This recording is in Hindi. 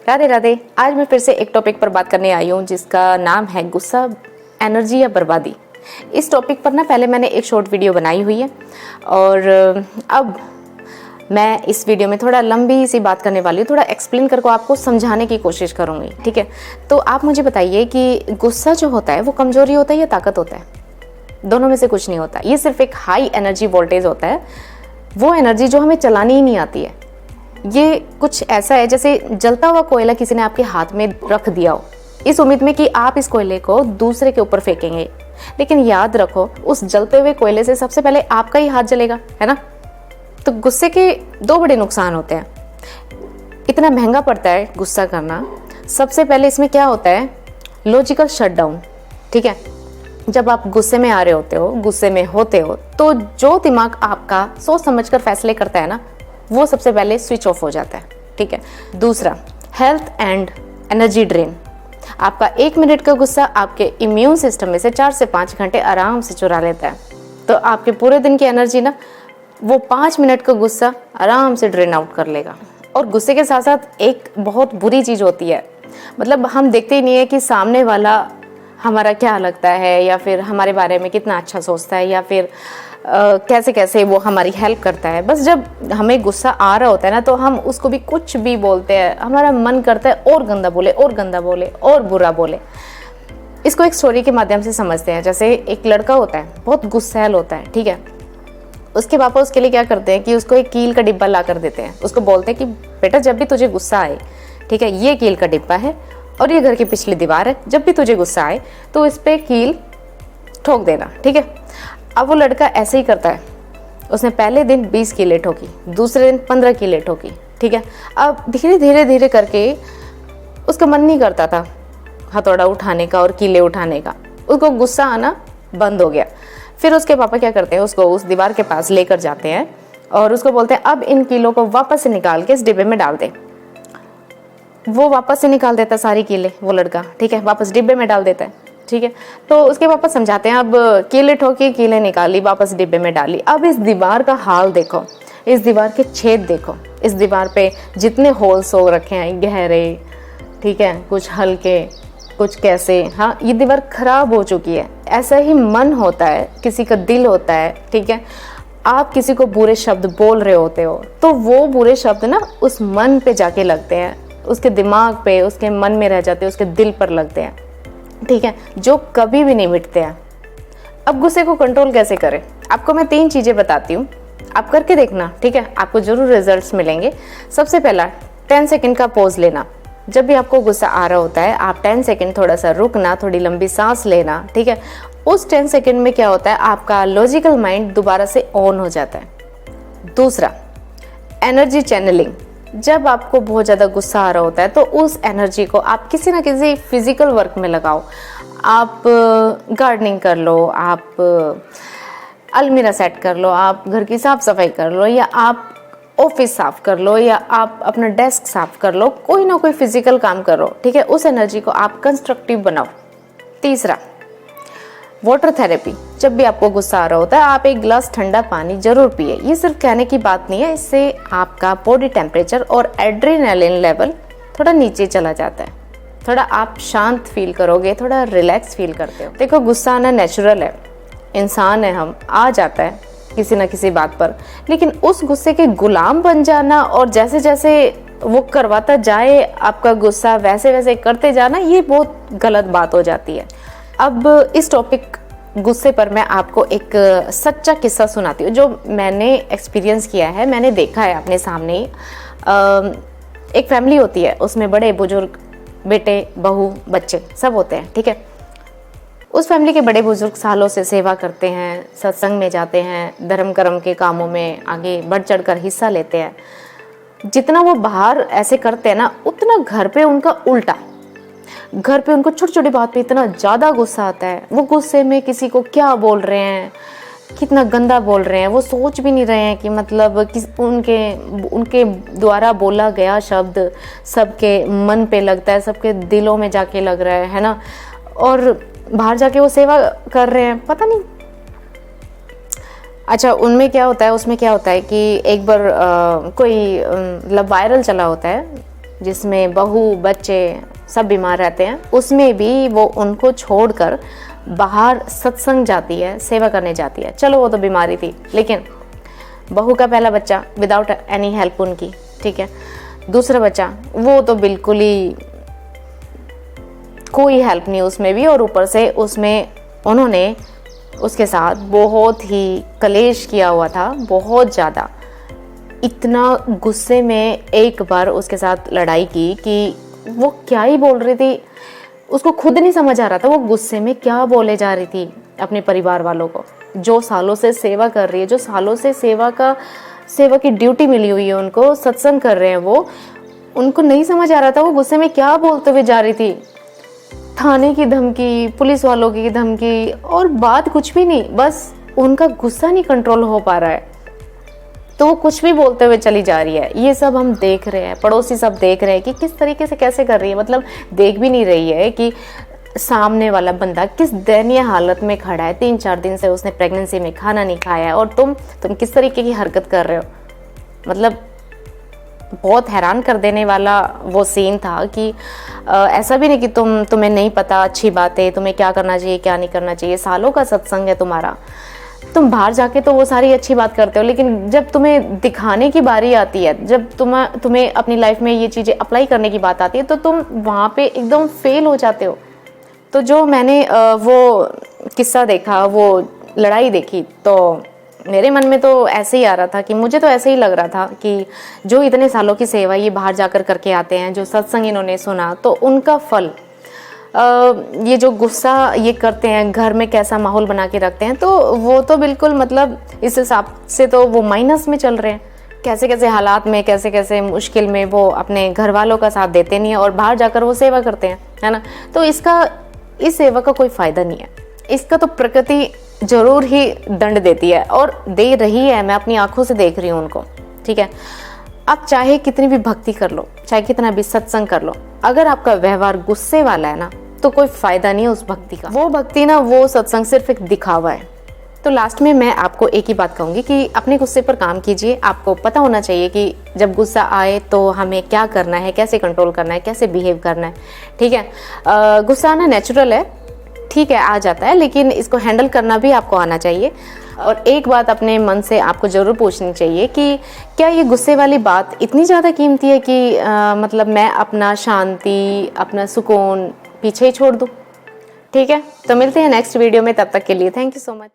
राधे राधे। आज मैं फिर से एक टॉपिक पर बात करने आई हूँ जिसका नाम है गुस्सा, एनर्जी या बर्बादी। इस टॉपिक पर ना पहले मैंने एक शॉर्ट वीडियो बनाई हुई है और अब मैं इस वीडियो में थोड़ा लंबी सी बात करने वाली हूँ, थोड़ा एक्सप्लेन करके आपको समझाने की कोशिश करूँगी। ठीक है, तो आप मुझे बताइए कि गुस्सा जो होता है वो कमज़ोरी होता है या ताकत होता है? दोनों में से कुछ नहीं होता। ये सिर्फ एक हाई एनर्जी वोल्टेज होता है, वो एनर्जी जो हमें चलानी ही नहीं आती है। ये कुछ ऐसा है जैसे जलता हुआ कोयला किसी ने आपके हाथ में रख दिया हो, इस उम्मीद में कि आप इस कोयले को दूसरे के ऊपर फेंकेंगे, लेकिन याद रखो उस जलते हुए कोयले से सबसे पहले आपका ही हाथ जलेगा, है ना। तो गुस्से के दो बड़े नुकसान होते हैं। इतना महंगा पड़ता है गुस्सा करना। सबसे पहले इसमें क्या होता है, लॉजिकल शटडाउन। ठीक है, जब आप गुस्से में आ रहे होते हो, गुस्से में होते हो, तो जो दिमाग आपका सोच समझकर फैसले करता है ना, वो सबसे पहले स्विच ऑफ हो जाता है। ठीक है। दूसरा, हेल्थ एंड एनर्जी ड्रेन। आपका 1 मिनट का गुस्सा आपके इम्यून सिस्टम में से 4 से 5 घंटे आराम से चुरा लेता है। तो आपके पूरे दिन की एनर्जी ना वो 5 मिनट का गुस्सा आराम से ड्रेन आउट कर लेगा। और गुस्से के साथ साथ एक बहुत बुरी चीज़ होती है, मतलब हम देखते ही नहीं है कि सामने वाला हमारा क्या लगता है, या फिर हमारे बारे में कितना अच्छा सोचता है, या फिर कैसे कैसे वो हमारी हेल्प करता है। बस जब हमें गुस्सा आ रहा होता है ना, तो हम उसको भी कुछ भी बोलते हैं, हमारा मन करता है और गंदा बोले और गंदा बोले और बुरा बोले। इसको एक स्टोरी के माध्यम से समझते हैं। जैसे एक लड़का होता है, बहुत गुस्सैल होता है। ठीक है, उसके पापा उसके लिए क्या करते हैं कि उसको एक कील का डिब्बा ला कर देते हैं। उसको बोलते हैं कि बेटा जब भी तुझे गुस्सा आए, ठीक है, ये कील का डिब्बा है और ये घर की पिछली दीवार है, जब भी तुझे गुस्सा आए तो इस पे कील ठोक देना। ठीक है। अब वो लड़का ऐसे ही करता है। उसने पहले दिन 20 कीलें ठोकी, दूसरे दिन 15 कीलें ठोकी। ठीक है। अब धीरे धीरे करके उसका मन नहीं करता था हथौड़ा उठाने का और कीलें उठाने का, उसको गुस्सा आना बंद हो गया। फिर उसके पापा क्या करते हैं, उसको उस दीवार के पास लेकर जाते हैं और उसको बोलते हैं अब इन कीलों को वापस से निकाल के इस डिब्बे में डाल दे। वो वापस से निकाल देता सारी कीलें, वो लड़का। ठीक है, वापस डिब्बे में डाल देता है। ठीक है, तो उसके पापा समझाते हैं अब कीलें ठोकी, कीलें निकाली, वापस डिब्बे में डाली। अब इस दीवार का हाल देखो, इस दीवार के छेद देखो, इस दीवार पे जितने होल्स हो रखे हैं, गहरे, ठीक है, कुछ हल्के, कुछ कैसे। हाँ, ये दीवार खराब हो चुकी है। ऐसा ही मन होता है, किसी का दिल होता है। ठीक है, आप किसी को बुरे शब्द बोल रहे होते हो तो वो बुरे शब्द ना उस मन पे जाके लगते हैं, उसके दिमाग पे, उसके मन में रह जाते हैं, उसके दिल पर लगते हैं। ठीक है, जो कभी भी नहीं मिटते हैं। अब गुस्से को कंट्रोल कैसे करें, आपको मैं 3 चीज़ें बताती हूँ, आप करके देखना। ठीक है, आपको जरूर रिजल्ट्स मिलेंगे। सबसे पहला, 10 सेकंड का पॉज लेना। जब भी आपको गुस्सा आ रहा होता है, आप 10 सेकंड थोड़ा सा रुकना, थोड़ी लंबी सांस लेना। ठीक है, उस 10 सेकंड में क्या होता है, आपका लॉजिकल माइंड दोबारा से ऑन हो जाता है। दूसरा, एनर्जी चैनलिंग। जब आपको बहुत ज़्यादा गुस्सा आ रहा होता है तो उस एनर्जी को आप किसी ना किसी फिजिकल वर्क में लगाओ। आप गार्डनिंग कर लो, आप अलमीरा सेट कर लो, आप घर की साफ सफाई कर लो, या आप ऑफिस साफ कर लो, या आप अपना डेस्क साफ कर लो, कोई ना कोई फिजिकल काम करो। ठीक है, उस एनर्जी को आप कंस्ट्रक्टिव बनाओ। तीसरा, वाटर थेरेपी। जब भी आपको गुस्सा आ रहा होता है आप एक गिलास ठंडा पानी जरूर पिए। ये सिर्फ कहने की बात नहीं है, इससे आपका बॉडी टेम्परेचर और एड्रेनालिन लेवल थोड़ा नीचे चला जाता है, थोड़ा आप शांत फील करोगे, थोड़ा रिलैक्स फील करते हो। देखो, गुस्सा आना नेचुरल है, इंसान है हम, आ जाता है किसी ना किसी बात पर, लेकिन उस गुस्से के गुलाम बन जाना और जैसे जैसे वो करवाता जाए आपका गुस्सा वैसे वैसे करते जाना, ये बहुत गलत बात हो जाती है। अब इस टॉपिक गुस्से पर मैं आपको एक सच्चा किस्सा सुनाती हूँ जो मैंने एक्सपीरियंस किया है, मैंने देखा है अपने सामने ही। एक फैमिली होती है, उसमें बड़े बुजुर्ग, बेटे, बहू, बच्चे सब होते हैं। ठीक है, उस फैमिली के बड़े बुजुर्ग सालों से सेवा करते हैं, सत्संग में जाते हैं, धर्म कर्म के कामों में आगे बढ़ चढ़ कर हिस्सा लेते हैं। जितना वो बाहर ऐसे करते हैं ना, उतना घर पे उनका उल्टा। घर पे उनको छोटी छोटी बात पे इतना ज़्यादा गुस्सा आता है, वो गुस्से में किसी को क्या बोल रहे हैं, कितना गंदा बोल रहे हैं, वो सोच भी नहीं रहे हैं कि मतलब उनके द्वारा बोला गया शब्द सबके मन पे लगता है, सबके दिलों में जाके लग रहा है ना। और बाहर जाके वो सेवा कर रहे हैं, पता नहीं। अच्छा, उनमें क्या होता है, उसमें क्या होता है कि एक बार कोई मतलब वायरल चला होता है जिसमें बहू बच्चे सब बीमार रहते हैं, उसमें भी वो उनको छोड़कर बाहर सत्संग जाती है, सेवा करने जाती है। चलो वो तो बीमारी थी, लेकिन बहू का पहला बच्चा विदाउट एनी हेल्प उनकी, ठीक है। दूसरा बच्चा वो तो बिल्कुल ही कोई हेल्प नहीं उसमें भी, और ऊपर से उसमें उन्होंने उसके साथ बहुत ही कलेश किया हुआ था, बहुत ज़्यादा। इतना गुस्से में एक बार उसके साथ लड़ाई की कि वो क्या ही बोल रही थी, उसको खुद नहीं समझ आ रहा था वो गुस्से में क्या बोले जा रही थी अपने परिवार वालों को, जो सालों से सेवा कर रही है, जो सालों से सेवा की ड्यूटी मिली हुई है उनको, सत्संग कर रहे हैं वो, उनको नहीं समझ आ रहा था वो गुस्से में क्या बोलते हुए जा रही थी। थाने की धमकी, पुलिस वालों की धमकी, और बात कुछ भी नहीं, बस उनका गुस्सा नहीं कंट्रोल हो पा रहा है, तो वो कुछ भी बोलते हुए चली जा रही है। ये सब हम देख रहे हैं, पड़ोसी सब देख रहे हैं कि किस तरीके से कैसे कर रही है, मतलब देख भी नहीं रही है कि सामने वाला बंदा किस दयनीय हालत में खड़ा है, 3-4 दिन से उसने प्रेगनेंसी में खाना नहीं खाया है, और तुम किस तरीके की हरकत कर रहे हो। मतलब बहुत हैरान कर देने वाला वो सीन था कि ऐसा भी नहीं कि तुम्हें नहीं पता अच्छी बात है, तुम्हें क्या करना चाहिए क्या नहीं करना चाहिए, सालों का सत्संग है तुम्हारा, तुम बाहर जाके तो वो सारी अच्छी बात करते हो, लेकिन जब तुम्हें दिखाने की बारी आती है, जब तुम्हें अपनी लाइफ में ये चीज़ें अप्लाई करने की बात आती है, तो तुम वहाँ पे एकदम फेल हो जाते हो। तो जो मैंने वो किस्सा देखा, वो लड़ाई देखी, तो मेरे मन में तो ऐसे ही आ रहा था कि मुझे तो ऐसे ही लग रहा था कि जो इतने सालों की सेवा ये बाहर जाकर करके आते हैं, जो सत्संग इन्होंने सुना, तो उनका फल ये जो गुस्सा ये करते हैं, घर में कैसा माहौल बना के रखते हैं, तो वो तो बिल्कुल मतलब इस हिसाब से तो वो माइनस में चल रहे हैं। कैसे कैसे हालात में, कैसे कैसे मुश्किल में वो अपने घर वालों का साथ देते नहीं है और बाहर जाकर वो सेवा करते हैं, है ना। तो इस सेवा का कोई फ़ायदा नहीं है। इसका तो प्रकृति ज़रूर ही दंड देती है, और दे रही है, मैं अपनी आंखों से देख रही हूँ उनको, ठीक है। आप चाहे कितनी भी भक्ति कर लो, चाहे कितना भी सत्संग कर लो, अगर आपका व्यवहार गुस्से वाला है ना, तो कोई फ़ायदा नहीं है उस भक्ति का। वो भक्ति ना, वो सत्संग सिर्फ एक दिखावा है। तो लास्ट में मैं आपको एक ही बात कहूँगी कि अपने गुस्से पर काम कीजिए। आपको पता होना चाहिए कि जब गुस्सा आए तो हमें क्या करना है, कैसे कंट्रोल करना है, कैसे बिहेव करना है, ठीक है। गुस्सा आना नेचुरल है, ठीक है, आ जाता है, लेकिन इसको हैंडल करना भी आपको आना चाहिए। और एक बात अपने मन से आपको ज़रूर पूछनी चाहिए कि क्या ये गुस्से वाली बात इतनी ज़्यादा कीमती है कि मतलब मैं अपना शांति, अपना सुकून पीछे ही छोड़ दूँ, ठीक है। तो मिलते हैं नेक्स्ट वीडियो में, तब तक के लिए थैंक यू सो मच।